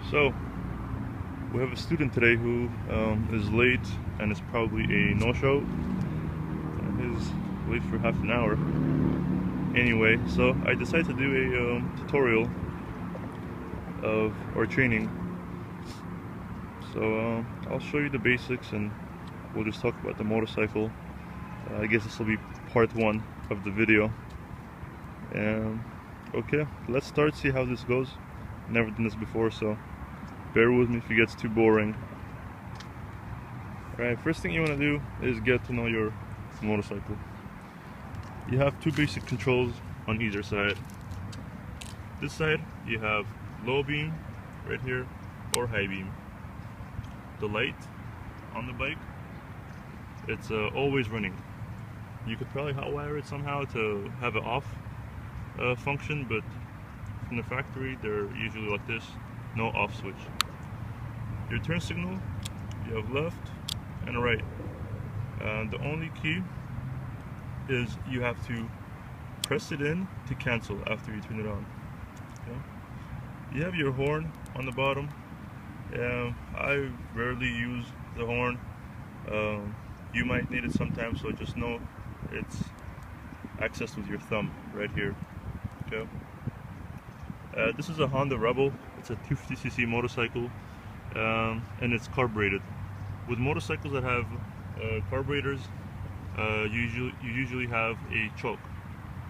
So, we have a student today who is late and it's probably a no-show. He's late for half an hour. Anyway, so I decided to do a tutorial of our training. So I'll show you the basics and we'll just talk about the motorcycle. I guess this will be part one of the video. Okay, let's start, see how this goes. Never done this before, so bear with me if it gets too boring. Alright, first thing you want to do is get to know your motorcycle. You have two basic controls on either side. This side you have low beam right here or high beam. The light on the bike, it's always running. You could probably hotwire it somehow to have it off function, but from the factory they're usually like this, no off switch. Your turn signal, you have left and right. The only key is you have to press it in to cancel after you turn it on. Okay? You have your horn on the bottom. I rarely use the horn. You might need it sometimes, so just know it's accessed with your thumb right here. Okay. This is a Honda Rebel. It's a 250cc motorcycle, and it's carbureted. With motorcycles that have carburetors, you usually have a choke.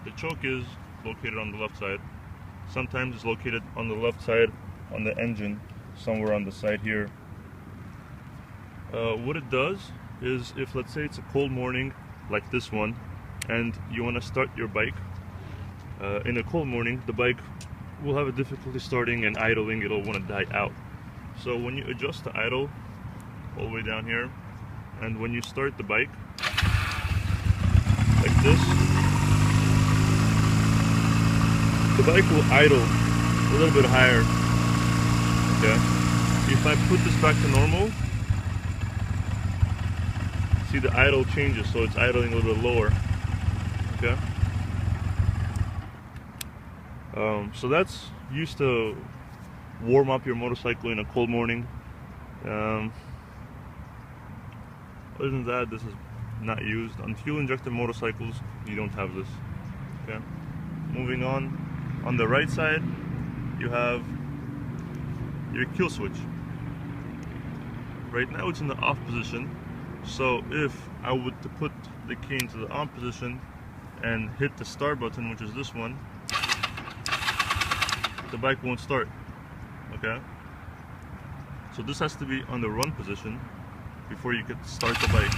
The choke is located on the left side. Sometimes it's located on the left side on the engine, somewhere on the side here. What it does is, if let's say it's a cold morning like this one and you want to start your bike, in a cold morning the bike will have a difficulty starting and idling. It'll want to die out. So when you adjust the idle all the way down here, and when you start the bike like this, the bike will idle a little bit higher. Okay. If I put this back to normal, see the idle changes, so it's idling a little bit lower. Okay. So that's used to warm up your motorcycle in a cold morning. Other than that, this is not used. On fuel-injected motorcycles, you don't have this. Okay. Moving on the right side, you have your kill switch. Right now it's in the off position, so if I were to put the key into the on position and hit the start button, which is this one, the bike won't start. Okay, so this has to be on the run position before you can start the bike.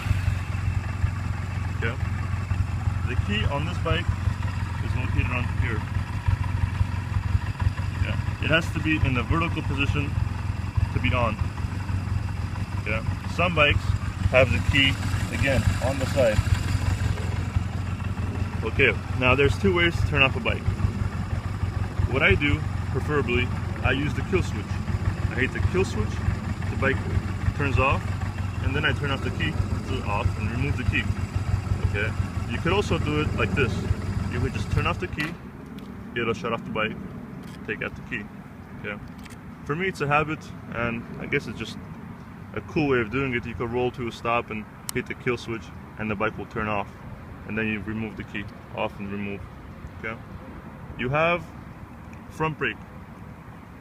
Okay, the key on this bike is located on here. Yeah, it has to be in the vertical position to be on. Yeah, some bikes have the key again on the side. Okay, now there's two ways to turn off a bike. What I do, preferably, I use the kill switch. I hit the kill switch, the bike turns off, and then I turn off the key to off and remove the key. Okay, you could also do it like this. You could just turn off the key, it'll shut off the bike, take out the key. Okay, for me it's a habit, and I guess it's just a cool way of doing it. You could roll to a stop and hit the kill switch and the bike will turn off, and then you remove the key, off and remove. Okay, you have front brake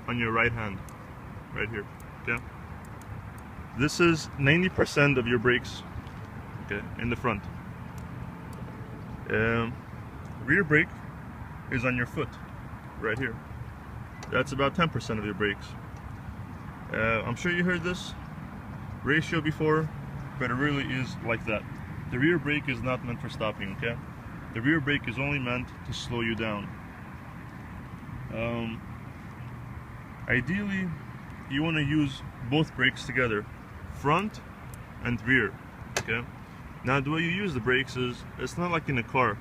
on your right hand right here. Okay, this is 90% of your brakes, okay, in the front. Rear brake is on your foot right here. That's about 10% of your brakes. I'm sure you heard this ratio before, but it really is like that. The rear brake is not meant for stopping. Okay, the rear brake is only meant to slow you down. Ideally you want to use both brakes together, front and rear. Okay, now the way you use the brakes is, it's not like in a car.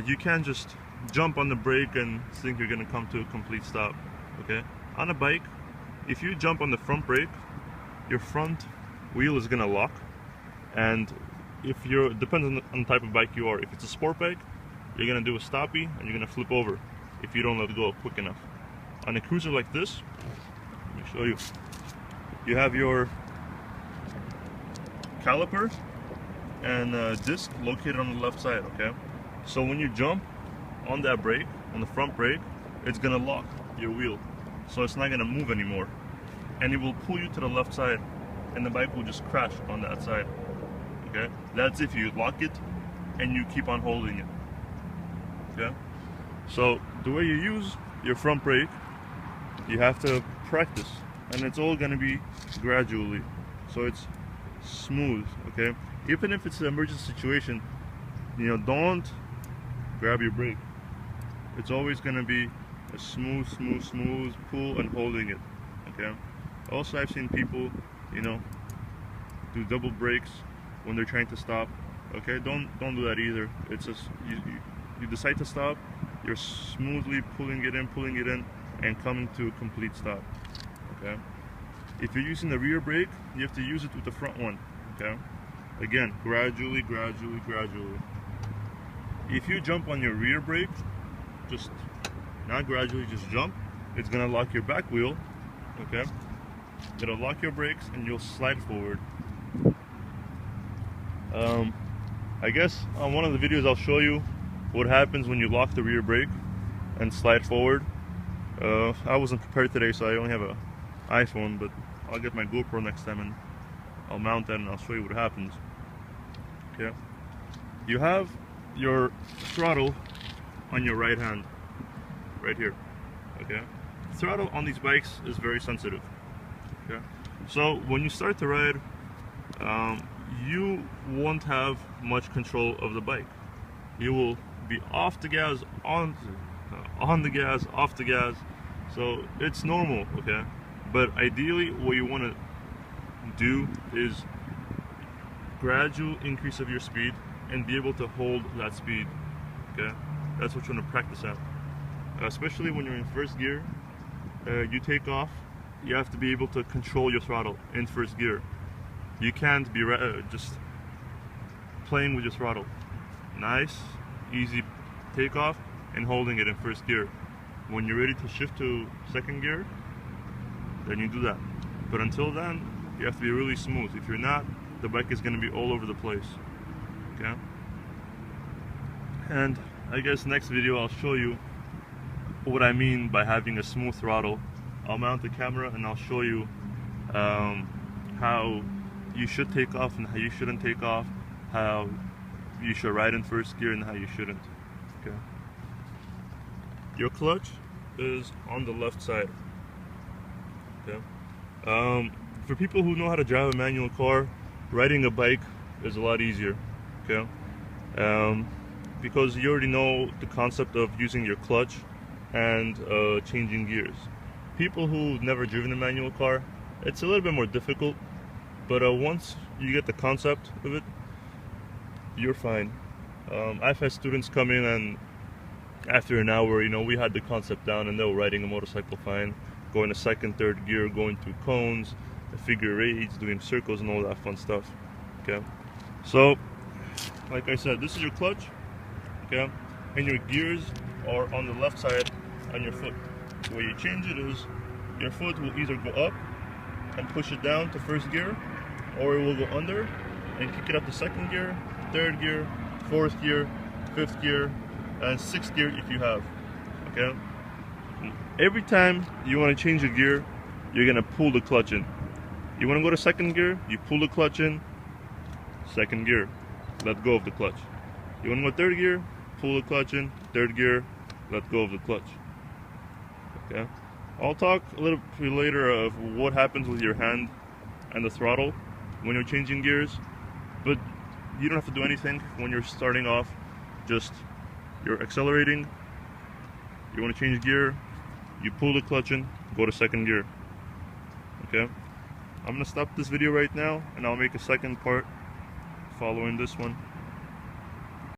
You can't just jump on the brake and think you're gonna come to a complete stop. Okay, on a bike, if you jump on the front brake, your front wheel is gonna lock, and if you're, depends on the type of bike you are. If it's a sport bike, you're gonna do a stoppie and you're gonna flip over if you don't let go quick enough. On a cruiser like this, Let me show you. You have your caliper and disc located on the left side, okay? So when you jump on that brake, on the front brake, it's gonna lock your wheel. So it's not gonna move anymore. And it will pull you to the left side and the bike will just crash on that side, okay? That's if you lock it and you keep on holding it, okay? So the way you use your front brake, you have to practice, and it's all gonna be gradually, so it's smooth, okay? Even if it's an emergency situation, you know, don't grab your brake. It's always gonna be a smooth pull and holding it, okay? Also, I've seen people, you know, do double brakes when they're trying to stop, okay? Don't do that either. It's just, you decide to stop, you're smoothly pulling it in and coming to a complete stop, okay? If you're using the rear brake, you have to use it with the front one, okay? Again, gradually. If you jump on your rear brake, just not gradually, just jump, it's gonna lock your back wheel, okay? It'll lock your brakes and you'll slide forward. I guess on one of the videos I'll show you what happens when you lock the rear brake and slide forward. I wasn't prepared today, so I only have an iPhone, but I'll get my GoPro next time and I'll mount that and I'll show you what happens. Okay, you have your throttle on your right hand, right here. Okay, throttle on these bikes is very sensitive. Okay, so when you start to ride, you won't have much control of the bike. You will be off the gas, on the gas, off the gas. So it's normal, okay? But ideally, what you want to do is gradual increase of your speed and be able to hold that speed, okay? That's what you want to practice at. Especially when you're in first gear, you take off, you have to be able to control your throttle in first gear. You can't be just playing with your throttle. Nice, easy takeoff and holding it in first gear. When you're ready to shift to second gear, then you do that. But until then, you have to be really smooth. If you're not, the bike is going to be all over the place. Okay? And I guess next video I'll show you what I mean by having a smooth throttle. I'll mount the camera and I'll show you how you should take off and how you shouldn't take off, how you should ride in first gear and how you shouldn't. Okay. Your clutch is on the left side. Okay. For people who know how to drive a manual car, riding a bike is a lot easier. Okay. Because you already know the concept of using your clutch and changing gears. People who've never driven a manual car, it's a little bit more difficult, but once you get the concept of it, you're fine. I've had students come in and after an hour, you know, we had the concept down and they were riding a motorcycle fine, going to second, third gear, going through cones, figure eights, doing circles and all that fun stuff. Okay, so like I said, this is your clutch, okay, and your gears are on the left side on your foot. The way you change it is your foot will either go up and push it down to first gear, or it will go under and kick it up to second gear, third gear, fourth gear, fifth gear, and sixth gear if you have. Okay, every time you want to change a gear, you're gonna pull the clutch in. You want to go to second gear, you pull the clutch in, second gear, let go of the clutch. You want to go third gear, pull the clutch in, third gear, let go of the clutch. Okay, I'll talk a little bit later of what happens with your hand and the throttle when you're changing gears, but you don't have to do anything when you're starting off. Just you're accelerating, you want to change gear, you pull the clutch in, go to second gear. Okay, I'm gonna stop this video right now and I'll make a second part following this one.